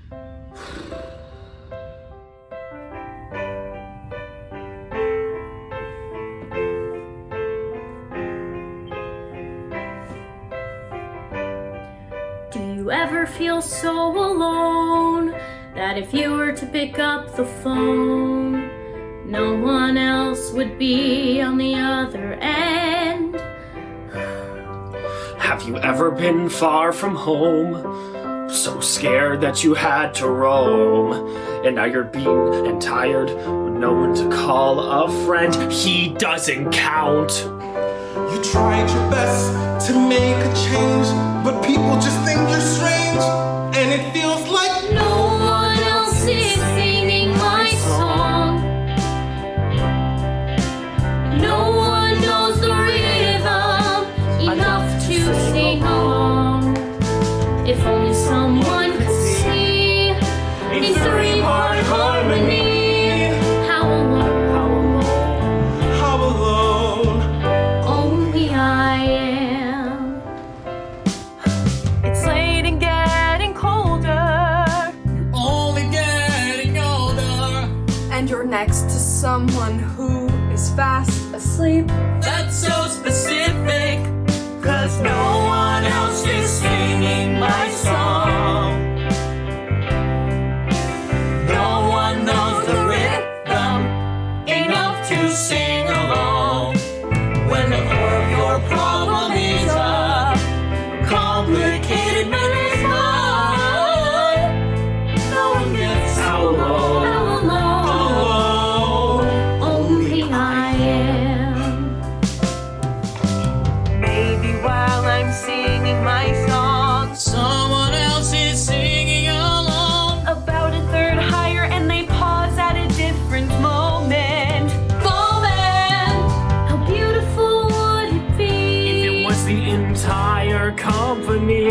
Do you ever feel so alone that if you were to pick up the phone, no one else would be on the other end? Have you ever been far from home, so scared that you had to roam, and now you're beaten and tired with no one to call a friend? He doesn't count. You tried your best to make a change, but people just think you're strange, and it feels like no one else is singing my song. No one knows the rhythm enough to sing along. If only someone could see in three-part harmony. how alone Only I am. It's late and getting colder. Only getting older. And you're next to someone who is fast asleep. That's so specific, 'cause no one else is singing my song. No one knows the rhythm enough to sing along. When the core of your problem is a complicated mental thought, no one gets How low? How alone only I am. Maybe while I'm singing my song, someone else is singing along. about a third higher, and they pause at a different moment. How beautiful would it be? It was the entire company.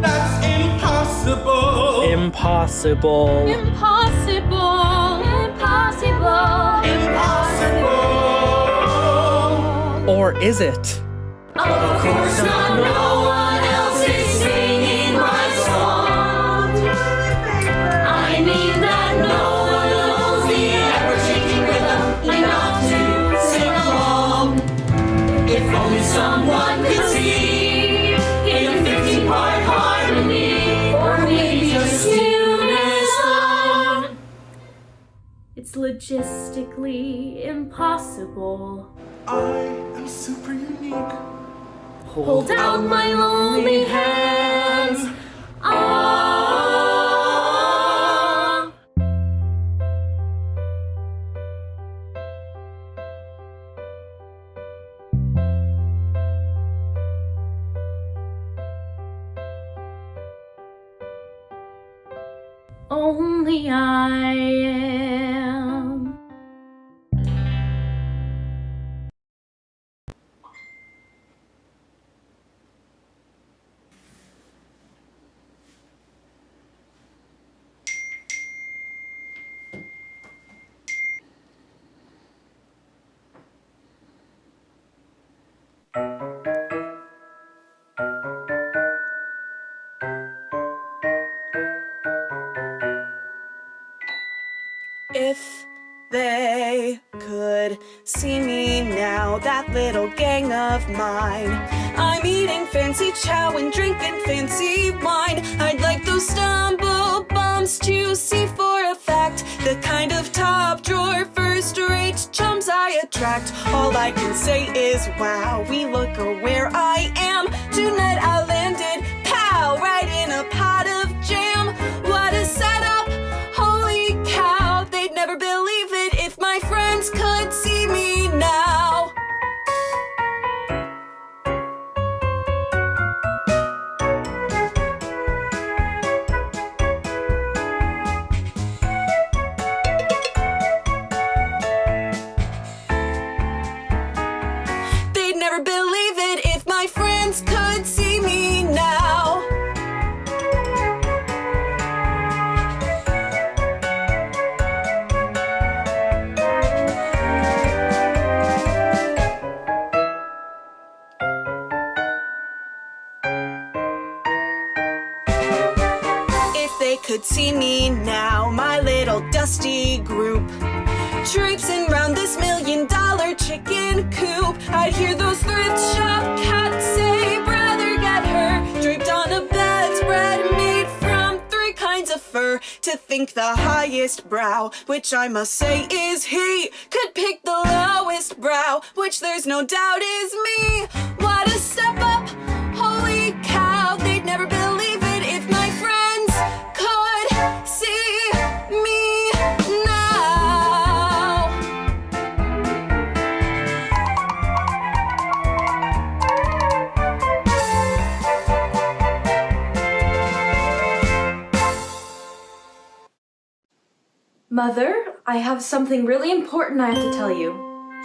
that's impossible. Impossible. Impossible. Impossible. Impossible. Or is it? Of course not. No one else is singing my song. I mean that no one knows the ever-changing rhythm enough to sing along. If only someone could see in a 15-part harmony, or maybe just unison. It's logistically impossible. I am super unique. Hold out my lonely hands. Ah. Only I am. If they could see me now, that little gang of mine, I'm eating fancy chow and drinking fancy wine. I'd like those stumble bums to see for a fact the kind of top drawer first-rate chums I attract. All I can say is wow, we look where I am. Tonight I landed, pow, right in a pot of jam. What a setup, holy cow. They'd never believe it if my friends could see me now. They'd never believe it if my friends could see me now. could see me now, my little dusty group, traipsing round this $1,000,000 chicken coop. I'd hear those thrift shop cats say, brother, get her, draped on a bedspread made from 3 kinds of fur. To think the highest brow, which I must say is he, could pick the lowest brow, which there's no doubt is me. What a step up, holy cow, they'd never believe it if my friends could see me now. Mother, I have something really important I have to tell you.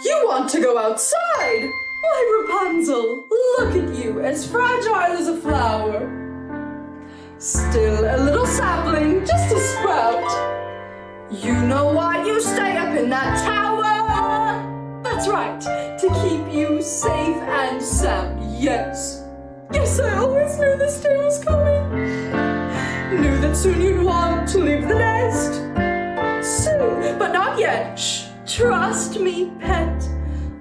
You want to go outside? Why, Rapunzel, look at you, as fragile as a flower. Still a little sapling, just a sprout. You know why you stay up in that tower? That's right, to keep you safe and sound, yes. Yes, I always knew this day was coming. Knew that soon you'd want to leave the nest. Soon, but not yet. Shh, trust me, pet.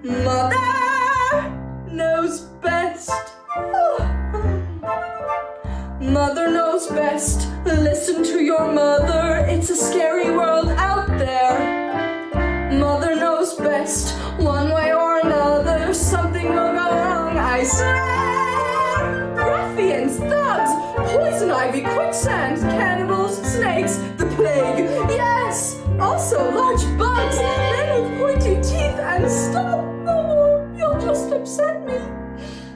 Mother knows best. Mother knows best. Listen to your mother. It's a scary world out there. Mother knows best. One way or another, something will go wrong, I swear. Ruffians, thugs, poison ivy, quicksand, cannibals, snakes, the plague. Yes, also large bugs, men with pointy teeth, and stop. No more, you'll just upset me.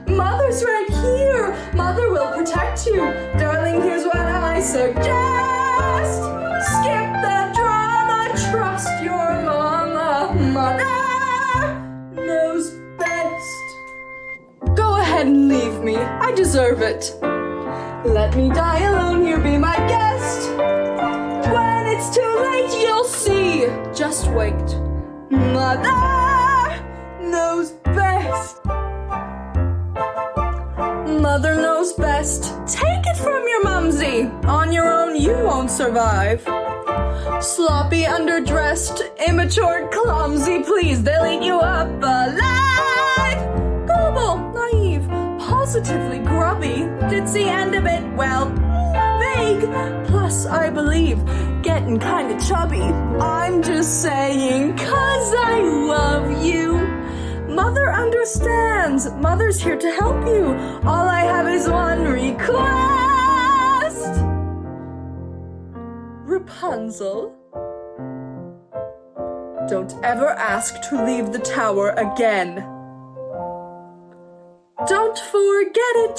Mother's right here. Mother will protect you. Darling, here's what I suggest. Skip the drama, trust your mama. Mother knows best. Go ahead and leave me. I deserve it. Let me die alone here, be my guest. When it's too late, you'll see. Just wait. Mother knows best. Mother knows best. Take it from your mumsy. On your own, you won't survive. Sloppy, underdressed, immature, clumsy, please, they'll eat you up alive. Gullible, naive, positively grubby, ditzy, and a bit, well, vague. Plus, I believe, getting kinda chubby. I'm just saying, 'cause I love you. Mother understands. Mother's here to help you. All I have is one request. Rapunzel, don't ever ask to leave the tower again. Don't forget it.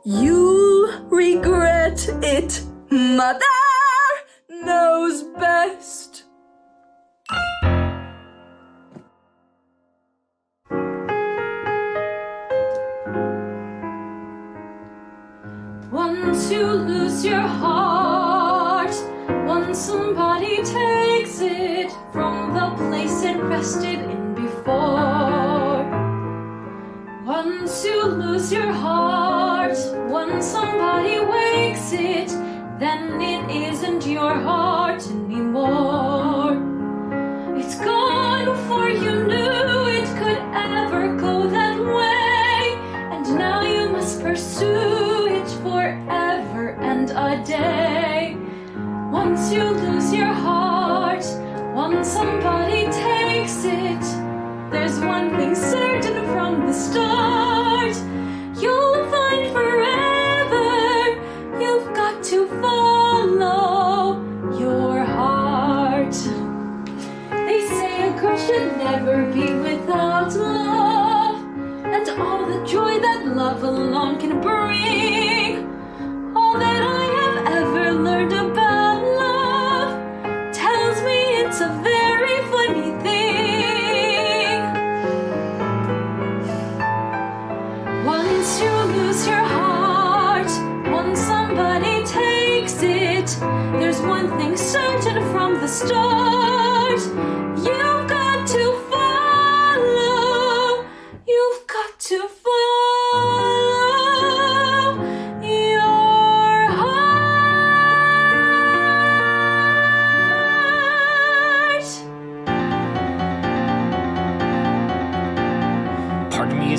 You'll regret it. Mother knows best. Once you lose your heart, once somebody takes it from the place it rested in before. Once you lose your heart, once somebody wakes it, then it isn't your heart anymore. It's gone before you knew it could ever go that way, and now you must pursue it forever and a day. Once you lose your heart, once somebody takes it, there's one thing certain from the start. You'll find forever, you've got to follow your heart. They say a girl should never be without love, and all the joy that love alone can bring. All that I have ever learned about love tells me it's a very funny thing. Once you lose your heart, once somebody takes it, there's one thing certain from the start. You've got to follow, you've got to follow your heart.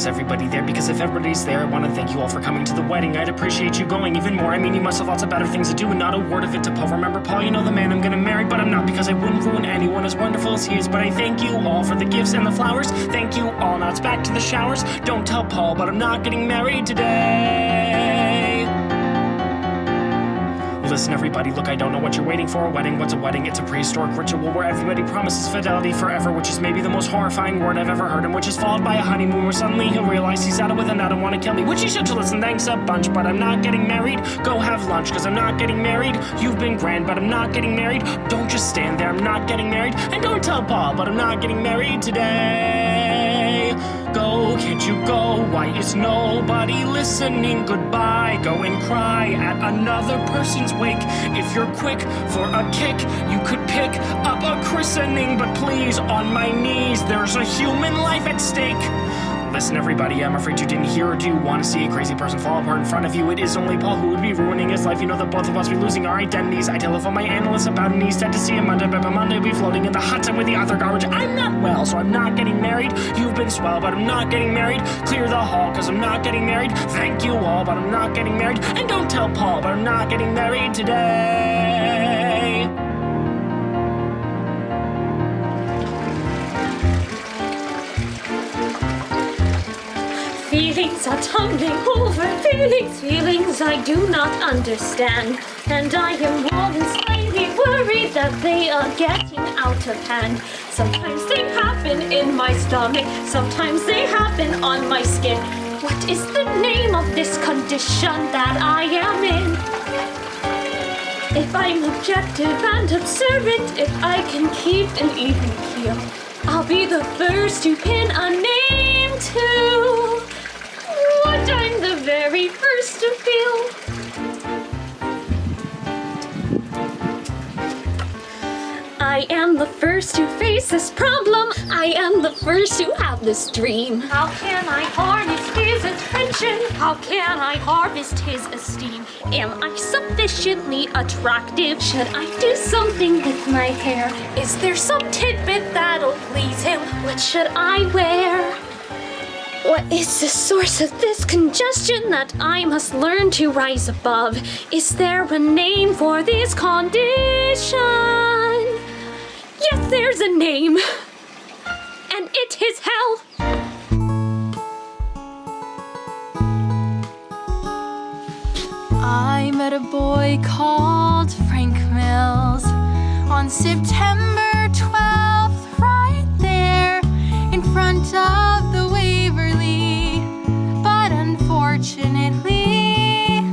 is everybody there? Because if everybody's there, I want to thank you all for coming to the wedding. I'd appreciate you going even more. I mean, you must have lots of better things to do and not a word of it to Paul. Remember, Paul, you know the man I'm gonna marry, but I'm not because I wouldn't ruin anyone as wonderful as he is. But I thank you all for the gifts and the flowers. Thank you all. Now it's back to the showers. Don't tell Paul, but I'm not getting married today. Listen, everybody, look, I don't know what you're waiting for. A wedding? What's a wedding? It's a prehistoric ritual where everybody promises fidelity forever, which is maybe the most horrifying word I've ever heard, and which is followed by a honeymoon where suddenly he'll realize he's out with another and want to kill me, which he should. To listen, thanks a bunch, but I'm not getting married. Go have lunch, cause I'm not getting married. You've been grand, but I'm not getting married. Don't just stand there, I'm not getting married. And don't tell Paul, but I'm not getting married today. Go, can't you go? Why is nobody listening? Goodbye, go and cry at another person's wake. If you're quick for a kick, you could pick up a christening. But please, on my knees, there's a human life at stake. Listen, everybody, I'm afraid you didn't hear or do you want to see a crazy person fall apart in front of you. It is only Paul who would be ruining his life. You know that both of us be losing our identities. I telephone my analyst about an East to see him Monday, but by Monday we'll be floating in the hot tub with the author garbage. I'm not well, so I'm not getting married. You've been swell, but I'm not getting married. Clear the hall, cause I'm not getting married. Thank you all, but I'm not getting married. And don't tell Paul, but I'm not getting married today. Feelings are tumbling over, feelings I do not understand. And I am more than slightly worried that they are getting out of hand. Sometimes they happen in my stomach, sometimes they happen on my skin. What is the name of this condition that I am in? If I'm objective and observant, if I can keep an even keel, I'll be the first to pin a name to what I'm the very first to feel. I am the first to face this problem. I am the first to have this dream. How can I harness his attention? How can I harvest his esteem? Am I sufficiently attractive? Should I do something with my hair? Is there some tidbit that'll please him? What should I wear? What is the source of this congestion that I must learn to rise above? Is there a name for this condition? Yes, there's a name, and it is hell. I met a boy called Frank Mills on September 12th, right there in front of the Waverly. But unfortunately,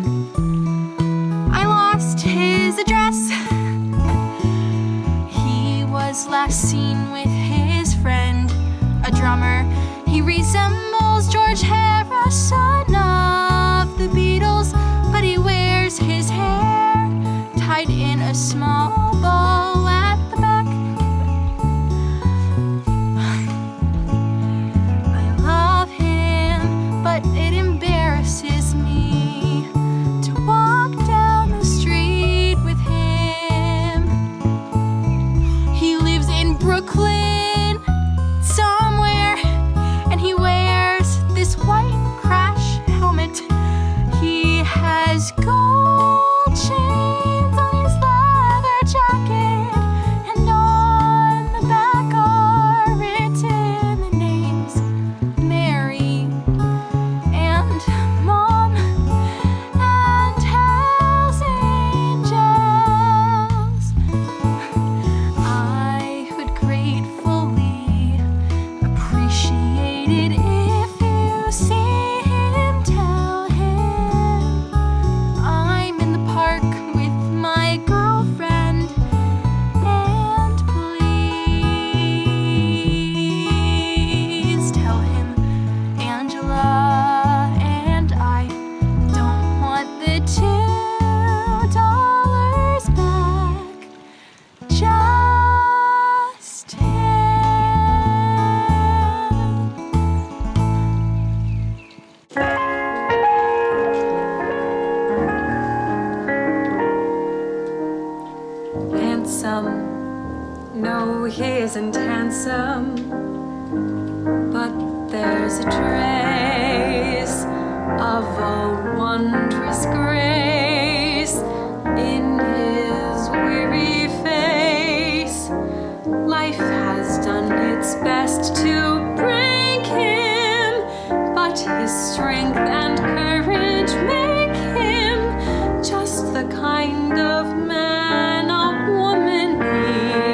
I lost his address. He was last seen with his friend, a drummer. He resembles George Harrison of the Beatles, but he wears his hair tied in a small bow at the back. I love him, but it embarrasses me to walk down the street with him. He lives in Brooklyn somewhere, and he wears this white crash helmet. He has gold chains on his leather jacket, and on the back are written the names Mary and Mom and Hells Angels. I would gratefully appreciate it if you see him. Tell him I'm in the park with my girlfriend, and please tell him Angela and I don't want the $2 back, just him. Handsome. No, he isn't handsome. But there's a trace of a wondrous grace in his weary face. Life has done its best to break him, but his strength and courage make him just the kind of man a woman needs.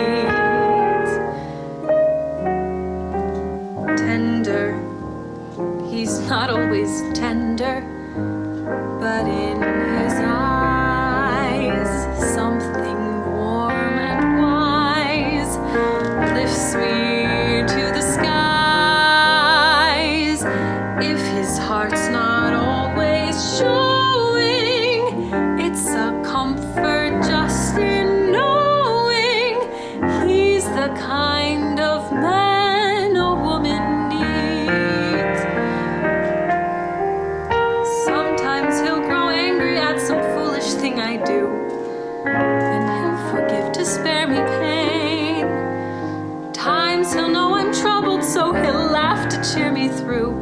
Tender, he's not always tender, but in his eyes something warm and wise lifts me to the skies. If his heart's not always showing, it's a comfort just in knowing he's the kind of man a woman needs. Sometimes he'll grow angry at some foolish thing I do, and he'll forgive to spare me pain. Times he'll know I'm troubled, so he'll laugh to cheer me through,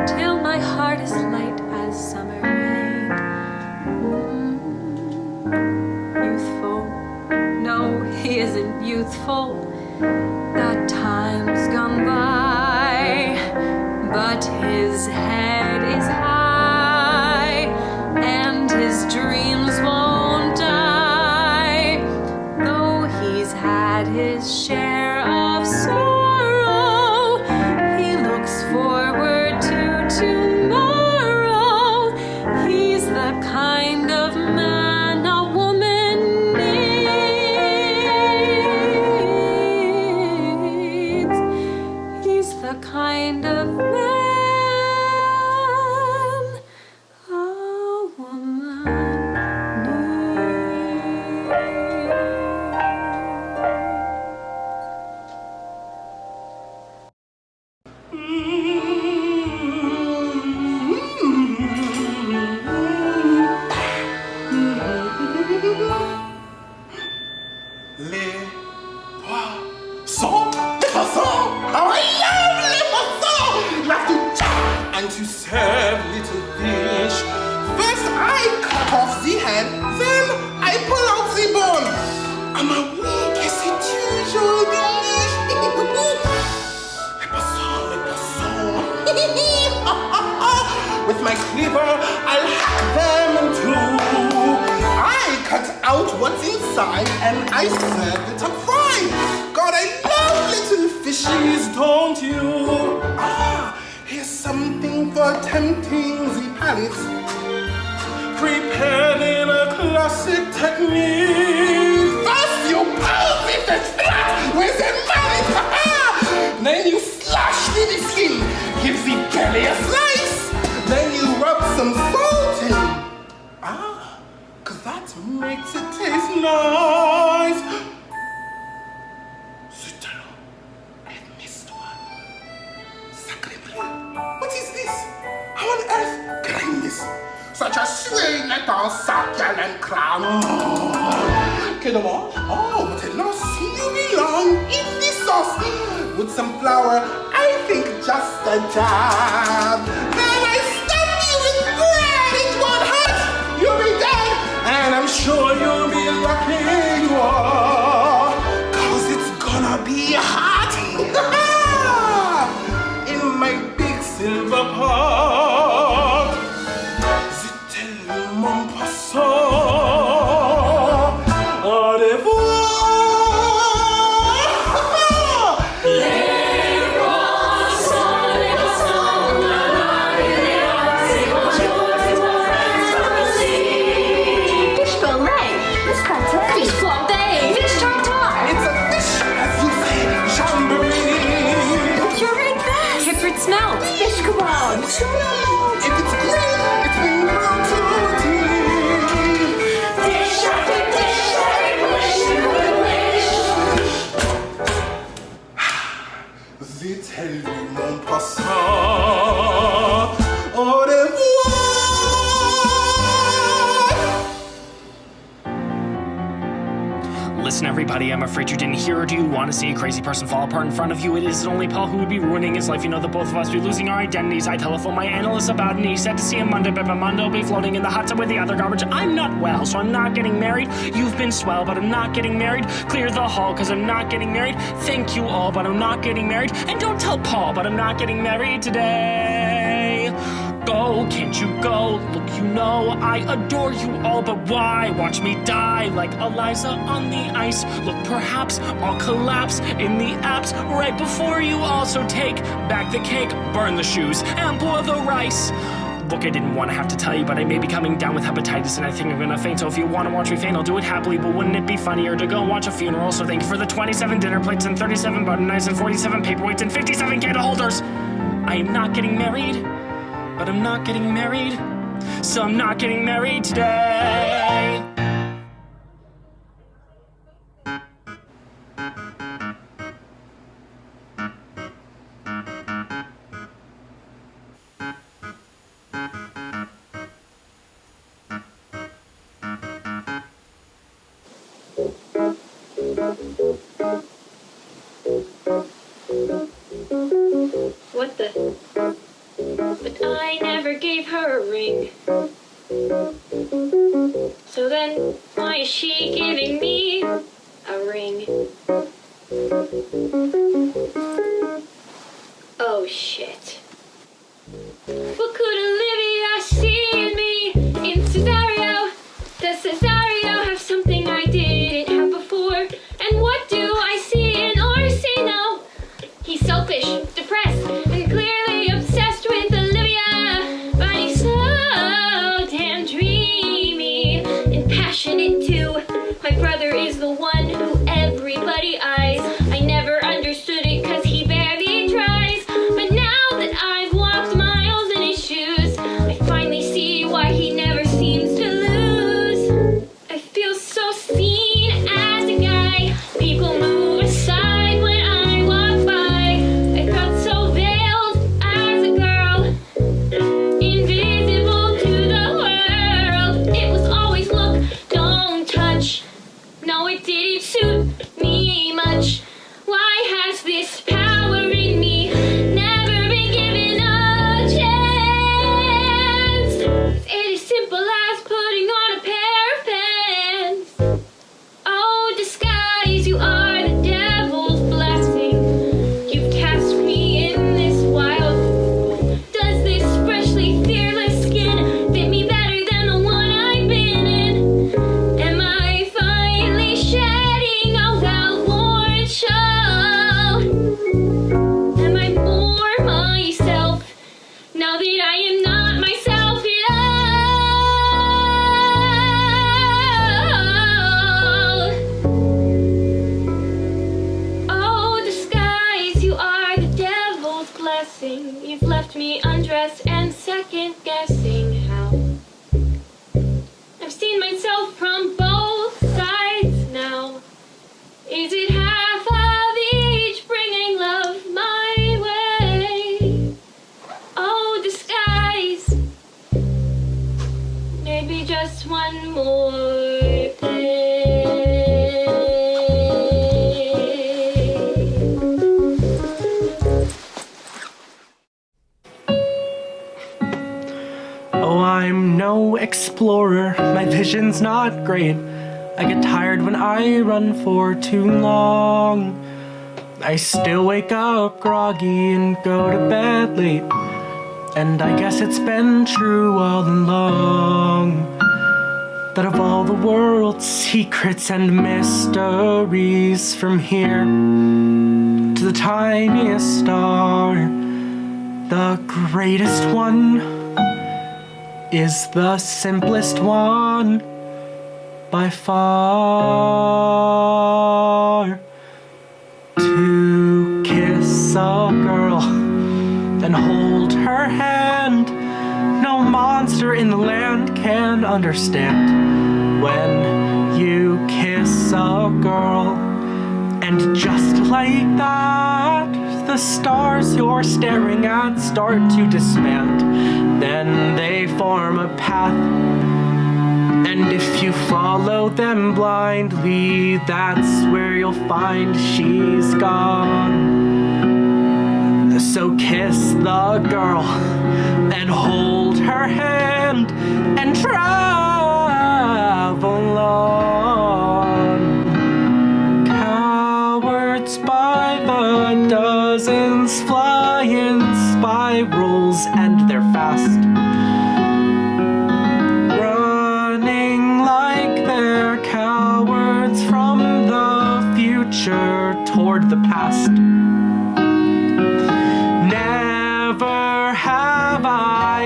till my heart is light as summer rain. Youthful, no, he isn't youthful. That time's gone by, but his head is high, and his dreams won't die. Though he's had his share of sorrow, he looks forward to tomorrow. He's the kind of man a woman needs. He's the kind of man a woman Les poissons, how I love les poissons! Love to chop and to serve little fish. First I cut off the head, then I pull out the bone. I'm a weak, c'est toujours délicieux. Les poissons, les poissons. With my cleaver, I'll hack them in two. I cut out what's inside and I serve it up fried. God, I love little fishies, don't you? Ah, here's something for tempting the palate, prepared in a classic technique. First you pull the fish flat with a mallet, then you slash through the skin, give the belly a slice, then you rub some salt in. Ah, 'cause that makes it taste nice. Zut alors, I've missed one. Sacré bleu. What is this? How on earth can I miss such a sweet little succulent crumb? Que dommage. Oh, but it lost you belong in this sauce. With some flour, I think just a dab. Then I stuff you with bread, it won't hurt. You'll be dead, and I'm sure you'll be lucky you are, 'cause it's gonna be hot. In my big silver pot. C'était mon poisson. Au revoir. Les poissons, la rivière, c'est bonjour, c'est mon frère, Fish fillet, fish pâté, fish flambé, fish tartare. It's a fish, as you say, jamboree. Puree best. Peppered smelt, fish kebab. If it's green, it's been ground to tea. dish after dish, every wish you could wish. Vite, mon poisson. Au revoir. Listen Listen, everybody, I'm afraid you didn't hear, or do you want to see a crazy person fall apart in front of you? It isn't only Paul who would be ruining his life. You know that both of us be losing our identities. I telephoned my analyst about it, and he said to see him Monday, but Monday will be floating in the hot tub with the other garbage. I'm not well, so I'm not getting married. You've been swell, but I'm not getting married. Clear the hall, cause I'm not getting married. Thank you all, but I'm not getting married. And don't tell Paul, but I'm not getting married today. Go, can't you go? Look, you know I adore you all, but why? Watch me die like Eliza on the ice. Look, perhaps I'll collapse in the apps right before you also take back the cake, burn the shoes, and boil the rice. Look, I didn't want to have to tell you, but I may be coming down with hepatitis and I think I'm gonna faint. So if you want to watch me faint, I'll do it happily, but wouldn't it be funnier to go watch a funeral? So thank you for the 27 dinner plates and 37 button knives and 47 paperweights and 57 candle holders. I am not getting married, but I'm not getting married, so I'm not getting married today. What the? But I never gave her a ring. So then, why is she giving me a ring? Oh shit. What could Olivia see in me? In Cesario? Does Cesario have something I didn't have before? And what do I see in Orsino? He's selfish, depressed, and clearly obsessed with Olivia. But he's so damn dreamy and passionate too. My brother is the one who everybody eyes. I never understood it cause he barely tries. But now that I've walked miles in his shoes, I finally see why he never seems to lose. I feel so seen as a guy. People move aside when I walk by. I felt so veiled as a girl, invisible to the world. It was always look, don't touch. No, it didn't suit me much. Why has this power in me never been given a chance? It is simple as putting on a pair of pants. Oh, disguise, you are the devil's blessing. You've tasked me in this wild role. Does this freshly fearless skin fit me better than the one I've been in? Am I finally shedding a well-worn shell? Am I more myself now that I am not myself at all? Oh, disguise, you are the devil's blessing. You've left me undressed and second guessing how. I've seen myself from both sides now. Is it half of each bringing love my way? Oh, disguise, maybe just one more day. Oh, I'm no explorer, my vision's not great. I get tired when I run for too long. I still wake up groggy and go to bed late. And I guess it's been true all along that of all the world's secrets and mysteries, from here to the tiniest star, the greatest one is the simplest one by far. To kiss a girl and hold her hand, no monster in the land can understand. When you kiss a girl, and just like that, the stars you're staring at start to disband. Then they form a path And if you follow them blindly, that's where you'll find she's gone. So kiss the girl and hold her hand and travel on. Cowards by the dozens fly in spirals, and they're fast, running like they're cowards from the future toward the past. Never have I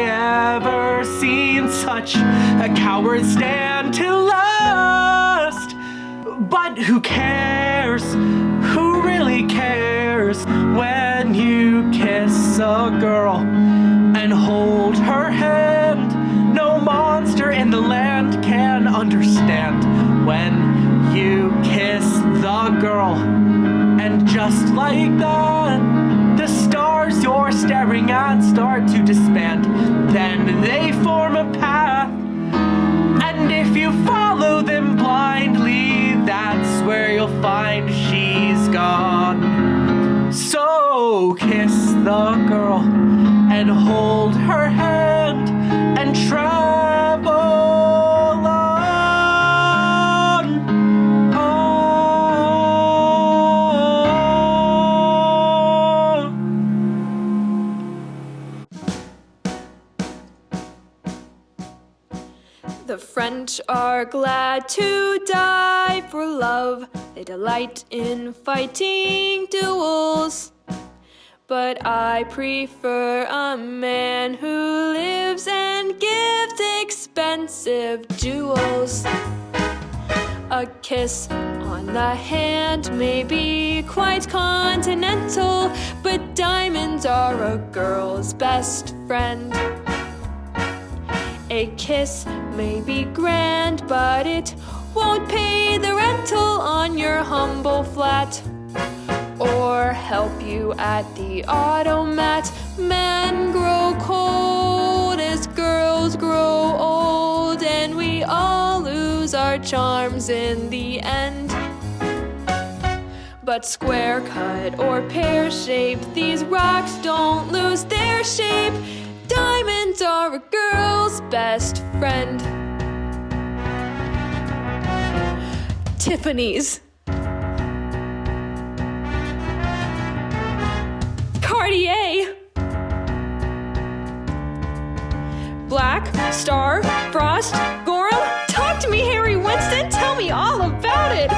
ever seen such a coward stand to last. But who cares? Who really cares when you kiss a girl and hold her hand? No monster in the land can understand when you kiss the girl. And just like that, the stars you're staring at start to disband. Then they form a path, and if you follow them blindly, that's where you'll find she's gone. So kiss the girl and hold her hand and travel on. The French are glad to die for love. They delight in fighting duels. But I prefer a man who lives and gives expensive jewels. A kiss on the hand may be quite continental, but diamonds are a girl's best friend. A kiss may be grand, but it won't pay the rental on your humble flat, or help you at the automat. Men grow cold as girls grow old, and we all lose our charms in the end. But square cut or pear shaped, these rocks don't lose their shape. Diamonds are a girl's best friend. Tiffany's, Cartier, Black, Star, Frost, Gorham. Talk to me, Harry Winston. Tell me all about it.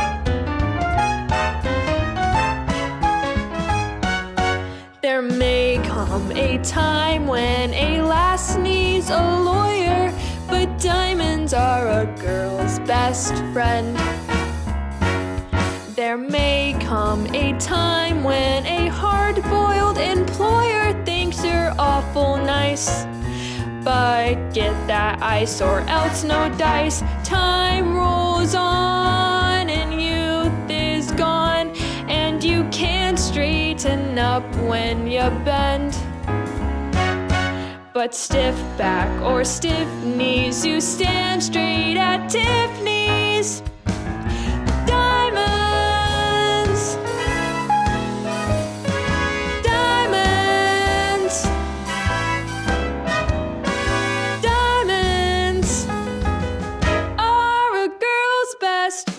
There may come a time when a lass needs a lawyer, but diamonds are a girl's best friend. There may come a time when a hard-boiled employer thinks you're awful nice, but get that ice or else no dice. Time rolls on and youth is gone, and you can't straighten up when you bend. But stiff back or stiff knees, you stand straight at Tiffany's. Diamonds, diamonds, diamonds are a girl's best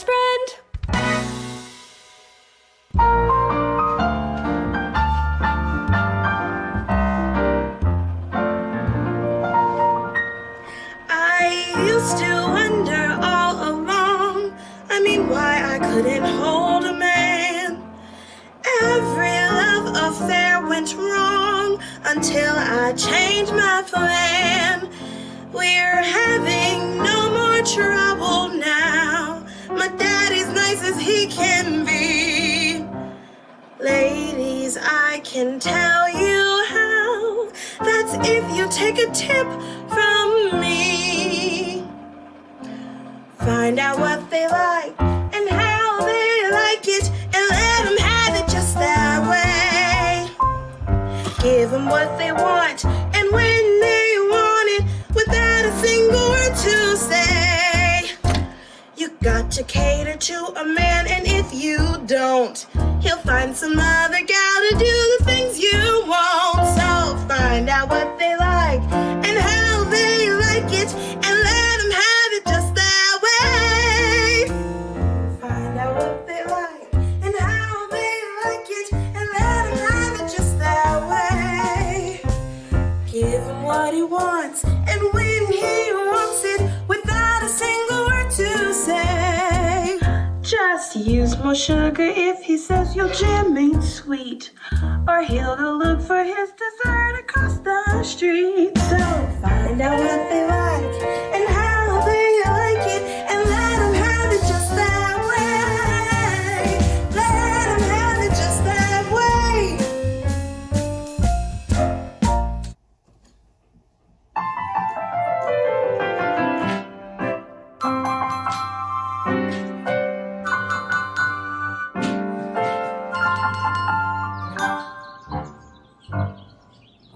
friend. I used to wonder all along, why I couldn't hold a man. Every love affair went wrong until I changed my plan. We're having no more trouble now. My daddy's nice as he can be. Ladies, I can tell you how. That's if you take a tip from me. Find out what they like and how they like it, and let them have it just that way. Give them what they want, and when they want got to cater to a man, and if you don't, he'll find some other gal to do the things you won't. So find out what they like and how they like it, and let them have it just that way. Find out what they like and how they like it, and let them have it just that way. Give him what he wants, and when he wants it, without a single word to say. Just use more sugar if he says your jam ain't sweet, or he'll go look for his dessert across the street. So find out what they like and how they like it, and let him have it just that way. Let him have it just that way.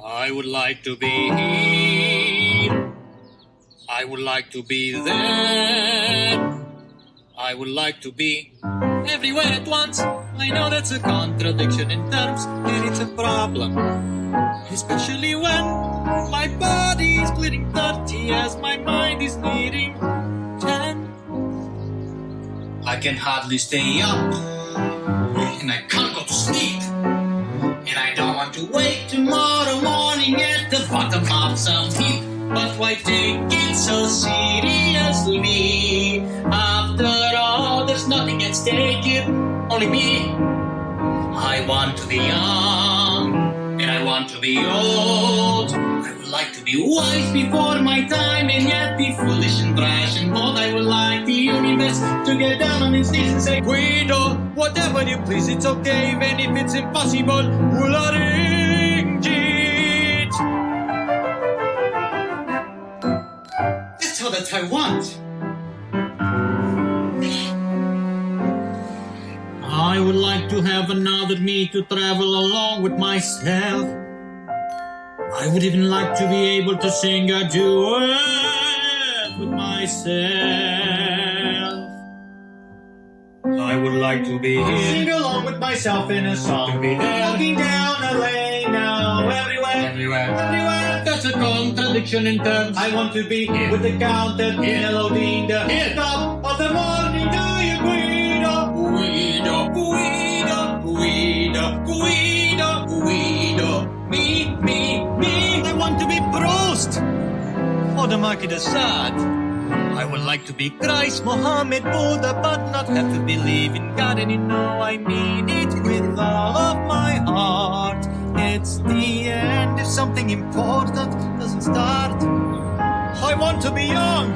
I would like to be here. I would like to be there. I would like to be everywhere at once. I know that's a contradiction in terms, and it's a problem. Especially when my body is bleeding 30 as my mind is needing 10. I can hardly stay up, and I can't go to sleep. And I don't want to wake tomorrow morning at the bottom of some heap. But why take it so seriously? After all, there's nothing at stake here, only me. I want to be young, and I want to be old. I would like to be wise before my time, and yet be foolish and brash and bold. I would like the universe to get down on its knees and say, Guido, whatever you please, it's okay. Even if it's impossible, we'll arrange it. That's all that I want. I would like to have another me to travel along with myself. I would even like to be able to sing a duet with myself. I would like to be here, sing along with myself in a song. To be there, walking down a lane now, everywhere. That's a contradiction in terms. I want to be here with the countess, melody, the top of the morning. Do you Guido? Guido. Me. I want to be Proust or the Marquis de Sade. I would like to be Christ, Mohammed, Buddha, but not have to believe in God. And you know I mean it with all of my heart. It's the end if something important doesn't start. I want to be young,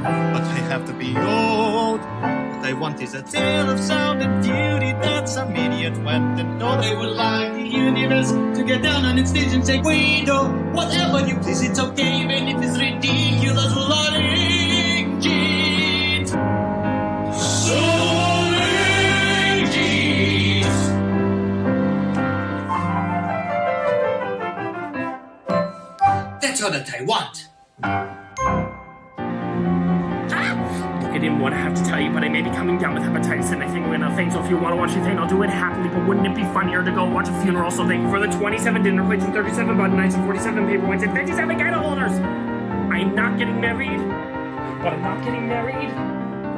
but I have to be old. What I want is a tale of sound and beauty that some idiot went and told. I would like the universe to get down on its knees and say, Guido, whatever you please, it's okay, even if it's ridiculous, we'll arrange it. So arrange it. That's all that I want. I didn't want to have to tell you, but I may be coming down with hepatitis and I think I'm gonna faint, so if you want to watch the thing, I'll do it happily, but wouldn't it be funnier to go watch a funeral? So thank you for the 27 dinner plates and 37 button nights and 47 paperweights and 57 candle holders! I'm not getting married, but I'm not getting married.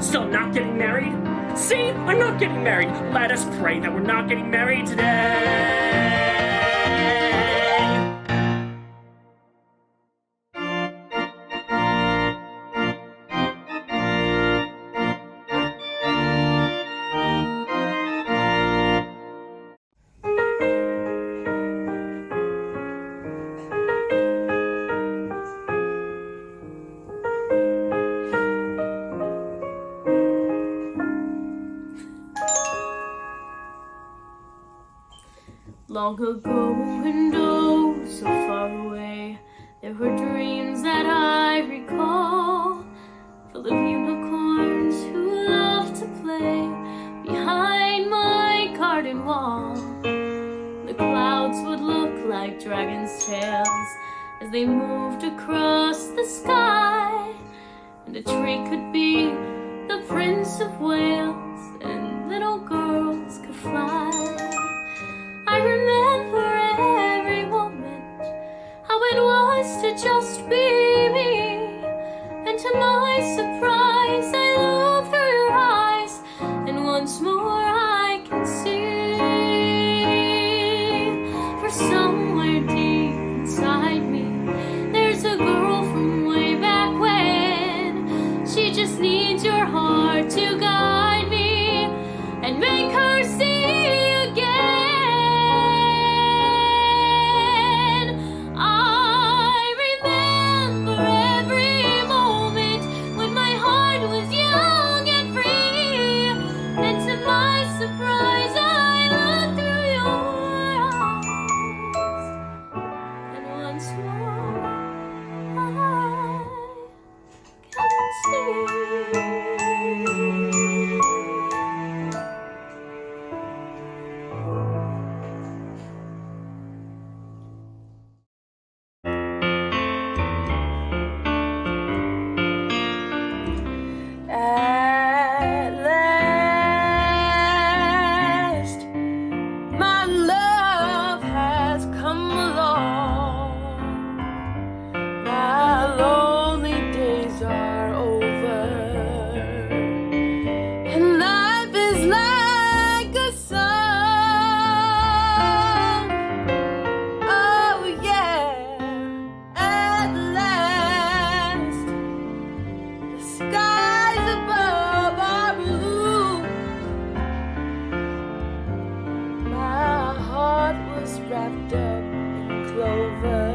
Still not getting married. See? I'm not getting married. Let us pray that we're not getting married today. Long ago and oh, so far away, there were dreams that I recall, full of unicorns who loved to play behind my garden wall. The clouds would look like dragons' tails as they moved across the sky, and a tree could be the Prince of Wales and little girls could fly. I remember every moment, how it was to just be me. And to my surprise, I look through your eyes, and once more I can see. For somewhere deep inside me, there's a girl from way back when. She just needs your heart to guide me and make her see again. I remember every moment when my heart was young and free. And to my surprise, I looked through your eyes, and once more I can see. At last, my love has come along. My lonely days are over, and life is like a song. Oh yeah, at last, the skies above are blue. My heart was wrapped up in clover.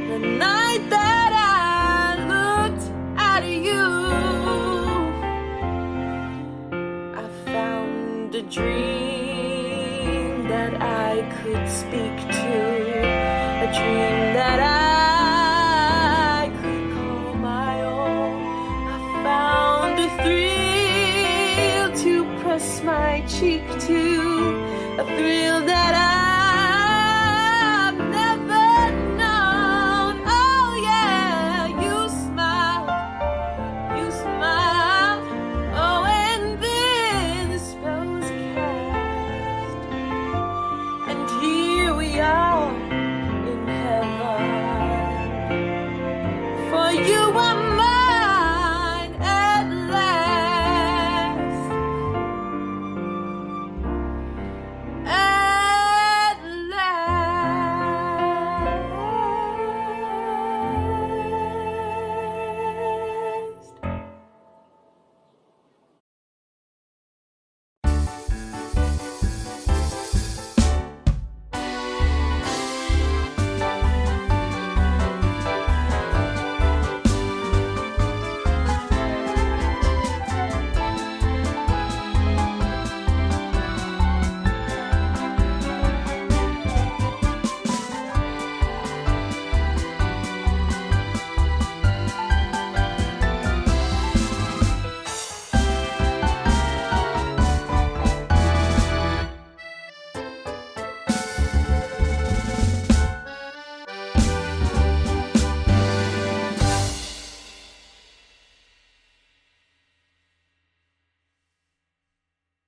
The night that I looked at you, I found a dream that I could speak to, a dream that I could call my own. I found a thrill to press my cheek to, a thrill that